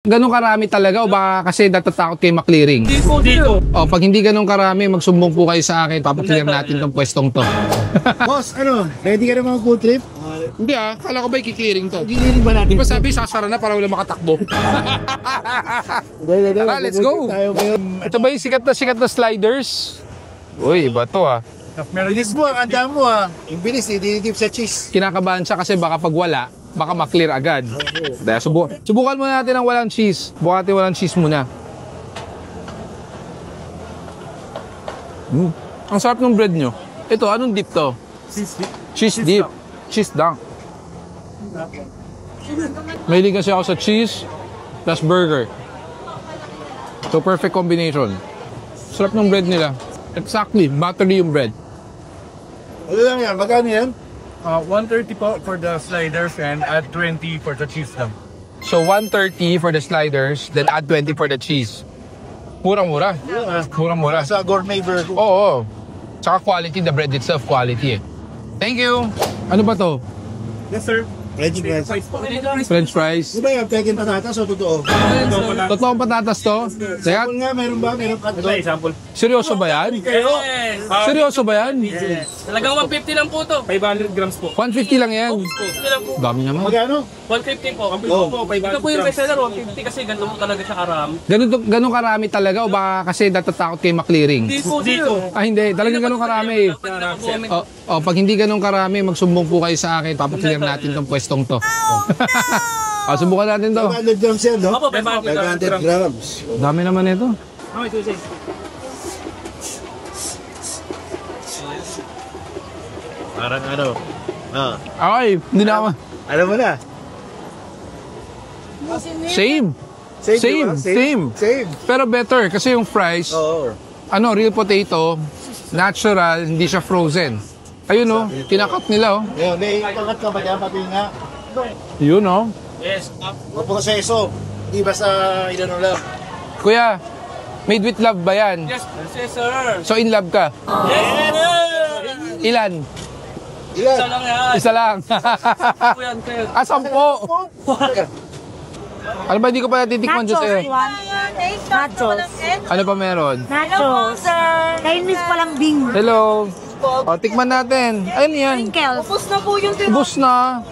Ganun karami talaga o baka kasi natatakot kayo maklearing? Dito. O, pag hindi ganun karami, magsumbong po kayo sa akin, papaklear natin tong pwestong to. Boss, ready ka na mga food trip? Hindi kala ko ba i-clearing to? Giniling ba natin? Di ba sabi, sasara na para wala makatakbo? Tara, let's go! Ito ba yung sikat na sliders? Uy, iba to Bilis mo, ang anda mo Yung bilis, dinitip sa cheese. Kinakabahan siya kasi baka pag wala, baka maklear agad. Dahil subukan muna natin ang walang cheese. Subukan natin walang cheese muna. Ang sarap ng bread nyo. Ito, anong dip to? Cheese dip. Cheese dunk. Mahilig kasi ako sa cheese plus burger. So perfect combination. Sarap ng bread nila. Exactly, buttery yung bread. Ano lang yan? Magkano yan? 130 po for the sliders and add 20 for the cheese lang. So 130 for the sliders, then add 20 for the cheese. Murang-mura. Murang-mura. Sa gourmet burger. Oo. Tsaka quality, the bread itself quality Thank you. Ano ba to? Yes, sir. French fries. French fries. Di ba yung peking patatas o totoo? Totoong patatas to? Teka, Sample nga, meron ba? Meron ka to? Example. seryoso ba yan? Yes. Seryoso ba yan? Talagang 150 lang po to. 500 grams po. 150 lang yan. 150 lang po. Dami naman. Magkano? 150 po. Oh. Ito po yung bestseller, 150 kasi ganito po talaga siya karami. Ganun karami talaga o baka kasi natatakot kayo maklearing? Dito. Hindi. Talagang ganun karami. Pag hindi ganun karami, magsumbong po kayo sa akin. Papaklear natin tong pwestong to. Subukan natin to. 500 grams yan, no? Opo, 500 500 grams. Dami naman ito. Parang ano? Okay, hindi na ako. Alam mo na? Same. Same. Pero better kasi yung fries, Oo. real potato, natural, hindi siya frozen. Ayun kinakat nila Ngayon, naiikangat ka ba dyan? Pati nga. Yun Yes. Maproseso. Hindi basta inano lang. Kuya, made with love ba yan? Yes, sir. So in love ka? Yes. Ilan? Isa lang yan. Isa lang. Po yan, sir. 10. Ano ba, hindi ko pa natitikman dyan sa'yo? Nachos. Ano pa meron? Nachos. Chinese palang bing. Hello. Tikman natin. Ayun yan. Sprinkles. Ubus na po yung Ubus na.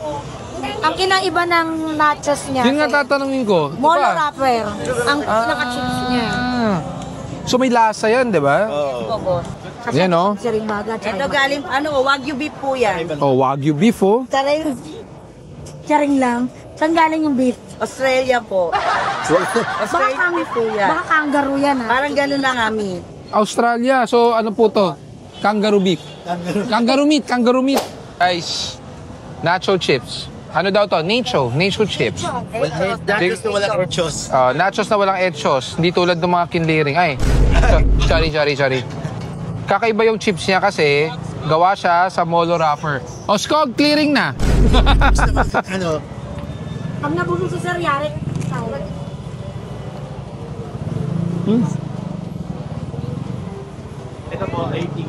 Ang kinaiba ng nachos niya. Yun nga tatanungin ko. Molo wrapper. Ang pinaka-chips niya. So may lasa yan, di ba? Oo. Yan Siring maga. Ito galing, Wagyu beef po yan. Wagyu beef Charing. Charing lang. Saan galing yung beef? Australia po. Australia beef po yan. Baka kangaroo yan Parang gano'n na kami. Australia. So ano po to? Kangaroo beef. Kangaroo meat. Guys, nacho chips. Ano daw to? Nacho chips. Nachos na walang orchos. Nachos na walang etchos. Hindi tulad ng mga kinliring. Ay, sorry. Kakaiba yung chips niya kasi gawa siya sa molo wrapper. Skog, clearing na. Ano? Pag nabulong si Sir Yari. Ito po, 80.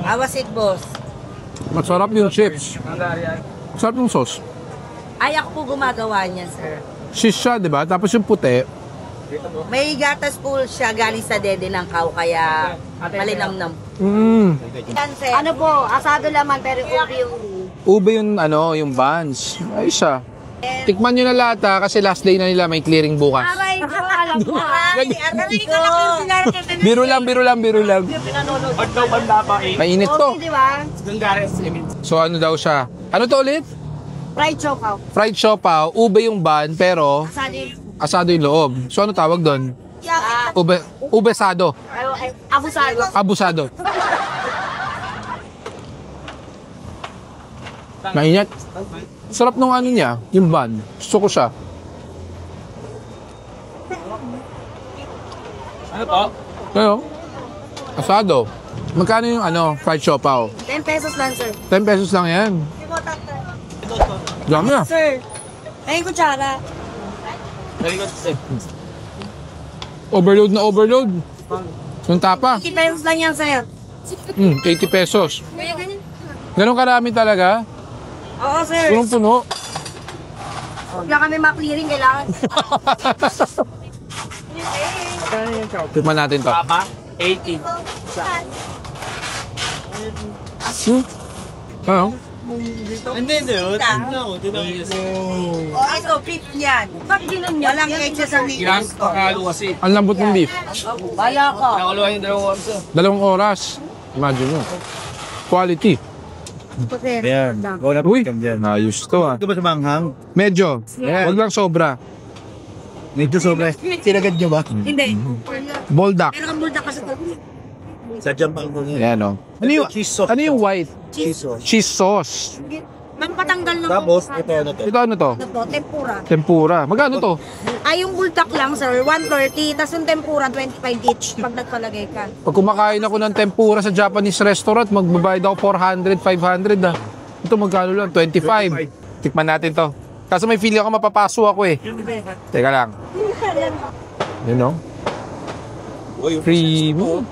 Awasit, boss. Masarap yung chips. Masarap yung sauce. Ay, ako po gumagawa niyan, sir. Cheese siya, di ba? Tapos yung puti. May gatas po siya galing sa dede ng cow, kaya malinamnam. Yan, sir. Ano po, asado laman pero ubi yung... Ube yung buns. Ay siya. Tikman nyo na lahat kasi last day na nila may clearing bukas. Aray, alam ko. Biro lang. Pag daw banda pa Mainit to. Di ba? Gangares. So ano daw siya? Ano to ulit? Fried chokaw. Fried siopaw, ube yung bun, pero asado yung loob. So ano tawag doon? Ubesado. Abusado. Abusado. Mainit. Sarap nung ano niya, yung bun. Gusto ko siya. Ano po? Pero, asado. Magkano yung fried siopaw? 10 pesos lang, sir. 10 pesos lang yan. Dami ah. Sir, ayun kutsara. Overload na overload. Yung tapa. 50 pesos lang yan, sir. 80 pesos. Ganun karami talaga? Oo, sir. Punong-puno. Kaya kami ma-clearing, kailangan. Tikman natin to. Papa, 80. Ano? Ito, beef niyan. Pag ginon niya, walang excess ang Yan, pakalo kasi. Ang lambot ng beef. Bala ko. Nakalawa yung 2 oras. 2 oras. Imagine mo. Quality. Ayan. Go na Uy, dyan. ayos to ah. Ito ba sa manghang? Medyo. Huwag lang sobra. Medyo sobra. Sinagad nyo ba? Hindi. Boldak. Pero ang bulda kasi ito. Sa dyan pa ko niya. Ayan o. Ano yung, Cheese sauce. ano yung white? Cheese sauce. Cheese sauce. Mampatanggal ng Tapos, ito ano to? Ito ano to? Ito po, tempura. Tempura. Magkano to? Ay, yung buldak lang, sir, 130. Tapos yung tempura, 25 each pag nagpalagay ka. Pag kumakain ako ng tempura sa Japanese restaurant, magbabayad ako 400, 500 ah. Ito magkano lang? 25. Tikman natin to. Kaso may feeling ako mapapaso ako eh. Teka lang. You know? Creamy.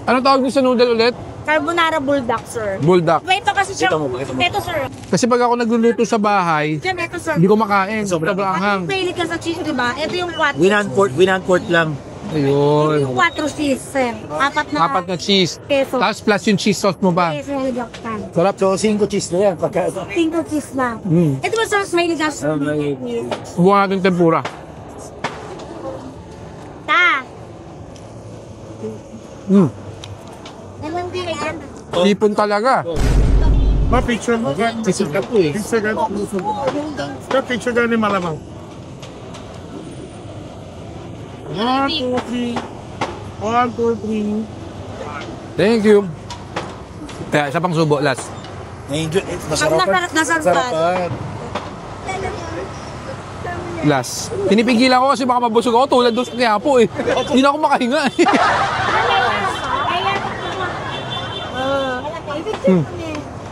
Ano tawag niyo sa noodle ulit? Carbonara buldak, sir. Buldak. Ito kasi siya. Ito, sir. Kasi pag ako nagluluto sa bahay, Diyan, ito, sir. hindi ko makain. Sobrang anghang. Mahilig ka sa cheese, di ba? Ito yung 4. Winanport lang. Ayun. Yung 4 cheese, sir. Apat na cheese. Peso. Tapos plus yung cheese sauce mo ba? Peso yung jaktan. Sarap. So, 5 cheese na yan. Pagka... Single cheese na. Mm. Ito ba, sir, mahilig ka sa... Huwag natin tempura. Ta! Mm. Nalang din yan. Ipon talaga. Ma-picture mo. Picture ka po eh. Picture ka. Picture ka ni Malamang. 1, 2, 3. 1, 2, 3. Thank you. Kaya isa pang subo, last. Na-enjoy. Masarap. Masarapan. Last. Pinipigilan ko kasi baka mabusog ako tulad doon sa Quiapo eh. Hindi na ako makahinga eh.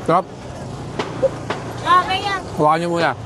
Sarap. Hawakan niyo muna.